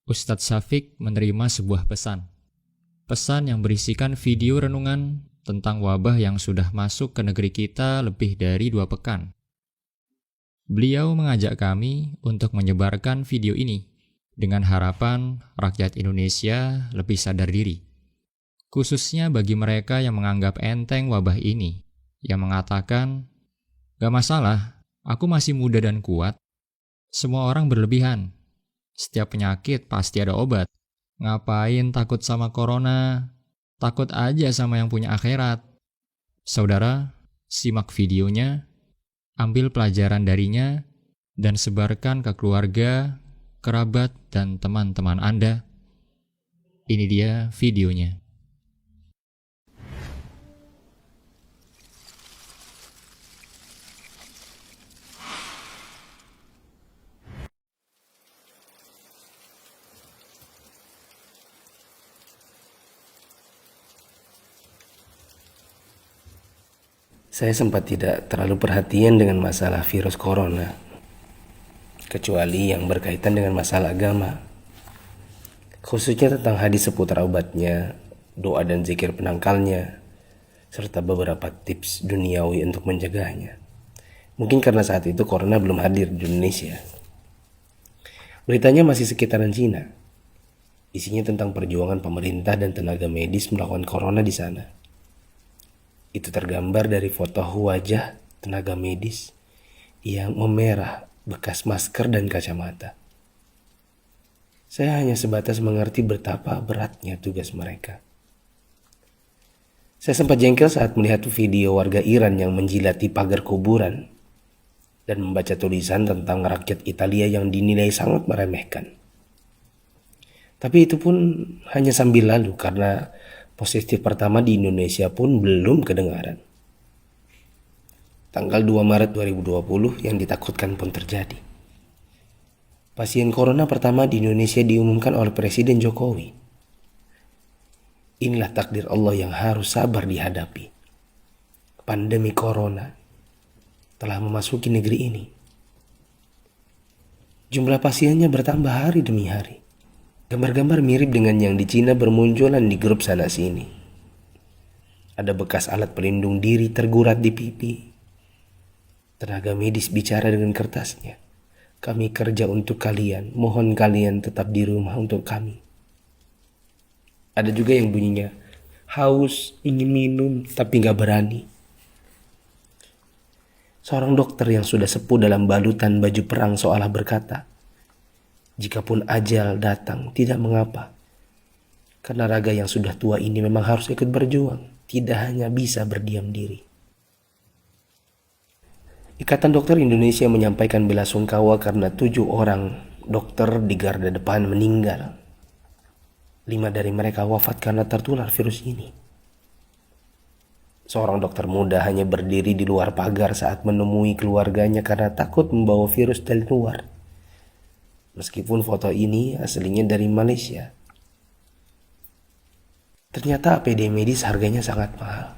Ustadz Syafiq menerima sebuah pesan. Pesan yang berisikan video renungan tentang wabah yang sudah masuk ke negeri kita lebih dari 2 pekan. Beliau mengajak kami untuk menyebarkan video ini dengan harapan rakyat Indonesia lebih sadar diri. Khususnya bagi mereka yang menganggap enteng wabah ini, yang mengatakan, "Gak masalah, aku masih muda dan kuat. Semua orang berlebihan. Setiap penyakit pasti ada obat. Ngapain takut sama corona? Takut aja sama yang punya akhirat." Saudara, simak videonya, ambil pelajaran darinya, dan sebarkan ke keluarga, kerabat, dan teman-teman Anda. Ini dia videonya. Saya sempat tidak terlalu perhatian dengan masalah virus corona, kecuali yang berkaitan dengan masalah agama, khususnya tentang hadis seputar obatnya, doa dan zikir penangkalnya, serta beberapa tips duniawi untuk menjaganya. Mungkin karena saat itu corona belum hadir di Indonesia. Beritanya masih sekitaran Cina. Isinya tentang perjuangan pemerintah dan tenaga medis melawan corona di sana. Itu tergambar dari foto wajah tenaga medis yang memerah bekas masker dan kacamata. Saya hanya sebatas mengerti betapa beratnya tugas mereka. Saya sempat jengkel saat melihat video warga Iran yang menjilati pagar kuburan dan membaca tulisan tentang rakyat Italia yang dinilai sangat meremehkan. Tapi itu pun hanya sambil lalu karena positif pertama di Indonesia pun belum kedengaran. Tanggal 2 Maret 2020 yang ditakutkan pun terjadi. Pasien corona pertama di Indonesia diumumkan oleh Presiden Jokowi. Inilah takdir Allah yang harus sabar dihadapi. Pandemi corona telah memasuki negeri ini. Jumlah pasiennya bertambah hari demi hari. Gambar-gambar mirip dengan yang di Cina bermunculan di grup sana sini. Ada bekas alat pelindung diri tergurat di pipi. Tenaga medis bicara dengan kertasnya. "Kami kerja untuk kalian, mohon kalian tetap di rumah untuk kami." Ada juga yang bunyinya, "Haus, ingin minum, tapi gak berani." Seorang dokter yang sudah sepuh dalam balutan baju perang seolah berkata, "Jikapun ajal datang, tidak mengapa. Karena raga yang sudah tua ini memang harus ikut berjuang, tidak hanya bisa berdiam diri." Ikatan Dokter Indonesia menyampaikan bela sungkawa karena 7 orang dokter di garda depan meninggal. 5 dari mereka wafat karena tertular virus ini. Seorang dokter muda hanya berdiri di luar pagar saat menemui keluarganya karena takut membawa virus dari luar. Meskipun foto ini aslinya dari Malaysia. Ternyata APD medis harganya sangat mahal.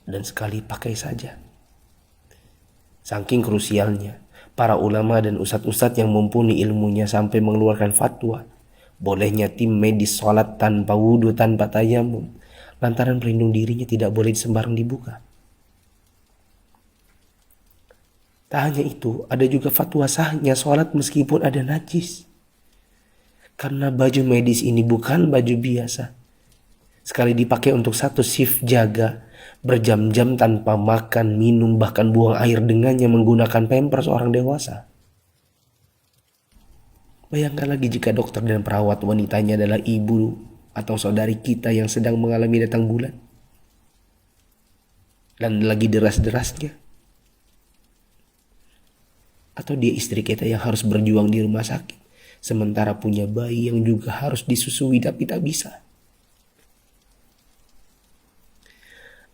Dan sekali pakai saja. Saking krusialnya, para ulama dan ustadz-ustadz yang mumpuni ilmunya sampai mengeluarkan fatwa. Bolehnya tim medis sholat tanpa wudhu, tanpa tayamum. Lantaran pelindung dirinya tidak boleh sembarang dibuka. Tak hanya itu, ada juga fatwa sahnya sholat meskipun ada najis. Karena baju medis ini bukan baju biasa. Sekali dipakai untuk satu shift jaga, berjam-jam tanpa makan, minum, bahkan buang air dengannya menggunakan pampers orang dewasa. Bayangkan lagi jika dokter dan perawat wanitanya adalah ibu atau saudari kita yang sedang mengalami datang bulan. Dan lagi deras-derasnya. Atau dia istri kita yang harus berjuang di rumah sakit, sementara punya bayi yang juga harus disusui tapi tak bisa.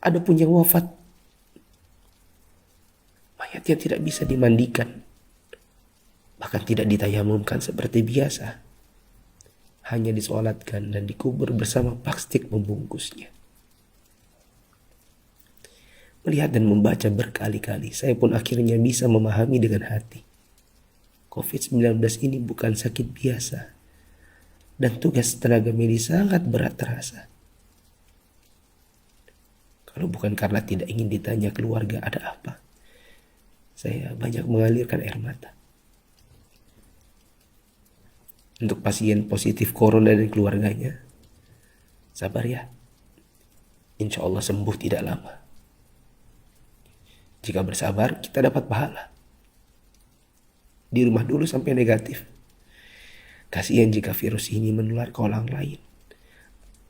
Ada pun yang wafat, mayatnya tidak bisa dimandikan, bahkan tidak ditayamumkan seperti biasa, hanya disolatkan dan dikubur bersama plastik membungkusnya. Melihat dan membaca berkali-kali, saya pun akhirnya bisa memahami dengan hati. COVID-19 ini bukan sakit biasa, dan tugas tenaga medis sangat berat terasa. Kalau bukan karena tidak ingin ditanya keluarga ada apa, saya banyak mengalirkan air mata. Untuk pasien positif corona dan keluarganya, sabar ya. Insya Allah sembuh tidak lama. Jika bersabar, kita dapat pahala. Di rumah dulu sampai negatif. Kasihan jika virus ini menular ke orang lain.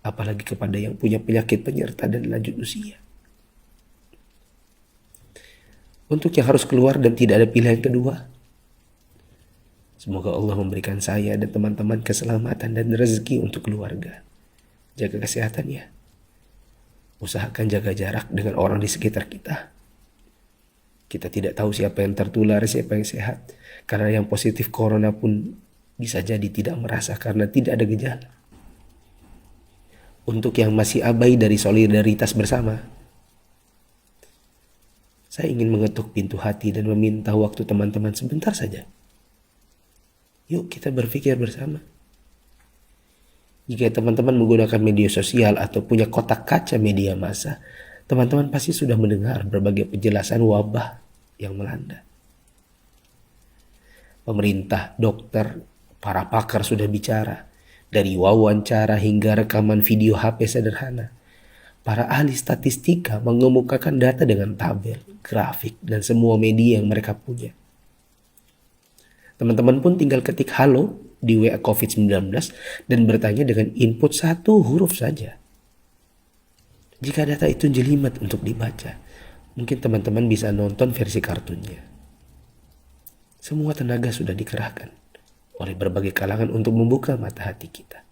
Apalagi kepada yang punya penyakit penyerta dan lanjut usia. Untuk yang harus keluar dan tidak ada pilihan kedua, semoga Allah memberikan saya dan teman-teman keselamatan dan rezeki untuk keluarga. Jaga kesehatan ya. Usahakan jaga jarak dengan orang di sekitar kita. Kita tidak tahu siapa yang tertular, siapa yang sehat. Karena yang positif corona pun bisa jadi tidak merasa karena tidak ada gejala. Untuk yang masih abai dari solidaritas bersama, saya ingin mengetuk pintu hati dan meminta waktu teman-teman sebentar saja. Yuk kita berpikir bersama. Jika teman-teman menggunakan media sosial atau punya kotak kaca media massa, teman-teman pasti sudah mendengar berbagai penjelasan wabah yang melanda. Pemerintah, dokter, para pakar sudah bicara, dari wawancara hingga rekaman video HP sederhana. Para ahli statistika mengemukakan data dengan tabel, grafik, dan semua media yang mereka punya. Teman-teman pun tinggal ketik halo di WA COVID-19 dan bertanya dengan input 1 huruf saja. Jika data itu jelimet untuk dibaca, mungkin teman-teman bisa nonton versi kartunnya. Semua tenaga sudah dikerahkan oleh berbagai kalangan untuk membuka mata hati kita.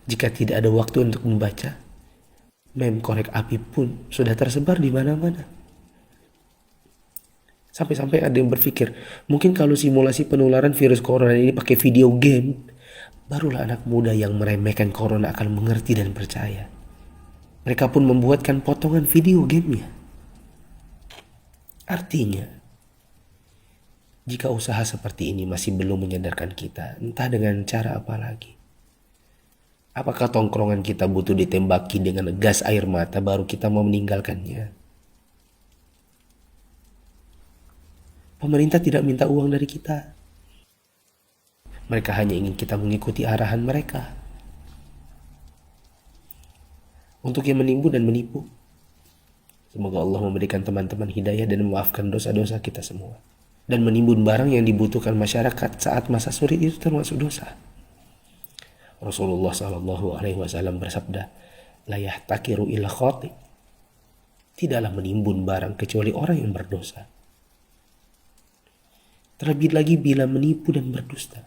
Jika tidak ada waktu untuk membaca, meme korek api pun sudah tersebar di mana-mana. Sampai-sampai ada yang berpikir, mungkin kalau simulasi penularan virus corona ini pakai video game, barulah anak muda yang meremehkan corona akan mengerti dan percaya. Mereka pun membuatkan potongan video gamenya. Artinya, jika usaha seperti ini masih belum menyadarkan kita, entah dengan cara apa lagi. Apakah tongkrongan kita butuh ditembaki dengan gas air mata baru kita mau meninggalkannya? Pemerintah tidak minta uang dari kita. Mereka hanya ingin kita mengikuti arahan mereka. Untuk yang menimbun dan menipu, semoga Allah memberikan teman-teman hidayah dan memaafkan dosa-dosa kita semua. Dan menimbun barang yang dibutuhkan masyarakat saat masa sulit itu termasuk dosa. Rasulullah SAW bersabda, la yahtakiru illa khati. Tidaklah menimbun barang kecuali orang yang berdosa. Terlebih lagi bila menipu dan berdusta.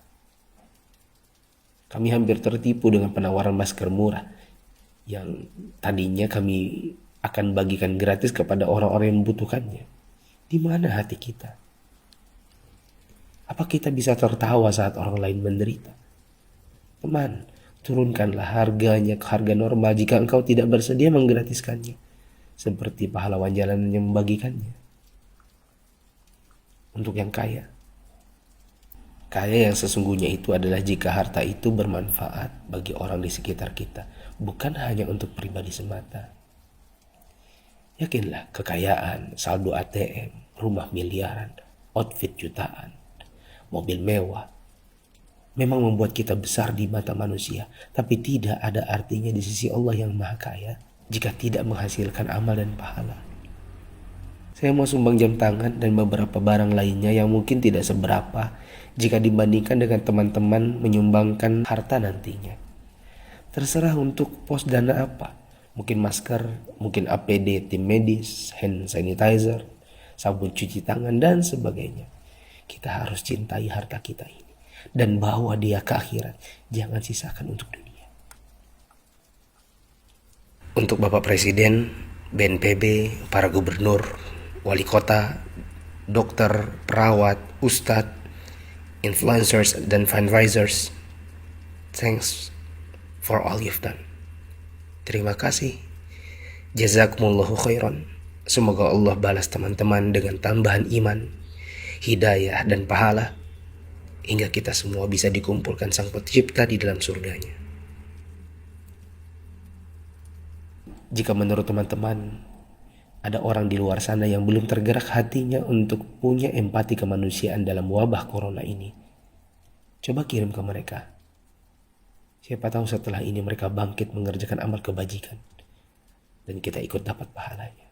Kami hampir tertipu dengan penawaran masker murah yang tadinya kami akan bagikan gratis kepada orang-orang yang membutuhkannya. Di mana hati kita? Apa kita bisa tertawa saat orang lain menderita? Teman, turunkanlah harganya ke harga normal jika engkau tidak bersedia menggratiskannya. Seperti pahlawan jalanan yang membagikannya. Untuk yang kaya. Kaya yang sesungguhnya itu adalah jika harta itu bermanfaat bagi orang di sekitar kita. Bukan hanya untuk pribadi semata. Yakinlah kekayaan, saldo ATM, rumah miliaran, outfit jutaan, mobil mewah memang membuat kita besar di mata manusia, tapi tidak ada artinya di sisi Allah yang Maha Kaya jika tidak menghasilkan amal dan pahala. Saya mau sumbang jam tangan dan beberapa barang lainnya yang mungkin tidak seberapa jika dibandingkan dengan teman-teman menyumbangkan harta nantinya. Terserah untuk pos dana apa, mungkin masker, mungkin APD tim medis, hand sanitizer, sabun cuci tangan dan sebagainya. Kita harus cintai harta kita ini dan bawa dia ke akhirat. Jangan sisakan untuk dunia. Untuk Bapak Presiden, BNPB, para gubernur, wali kota, dokter, perawat, ustadz, influencers, dan fundraisers, thanks for all you've done. Terima kasih. Jazakumullahu khairan. Semoga Allah balas teman-teman dengan tambahan iman, hidayah, dan pahala. hingga kita semua bisa dikumpulkan Sang Pencipta di dalam surganya. Jika menurut teman-teman ada orang di luar sana yang belum tergerak hatinya untuk punya empati kemanusiaan dalam wabah corona ini, coba kirim ke mereka. Siapa tahu setelah ini mereka bangkit mengerjakan amal kebajikan dan kita ikut dapat pahalanya.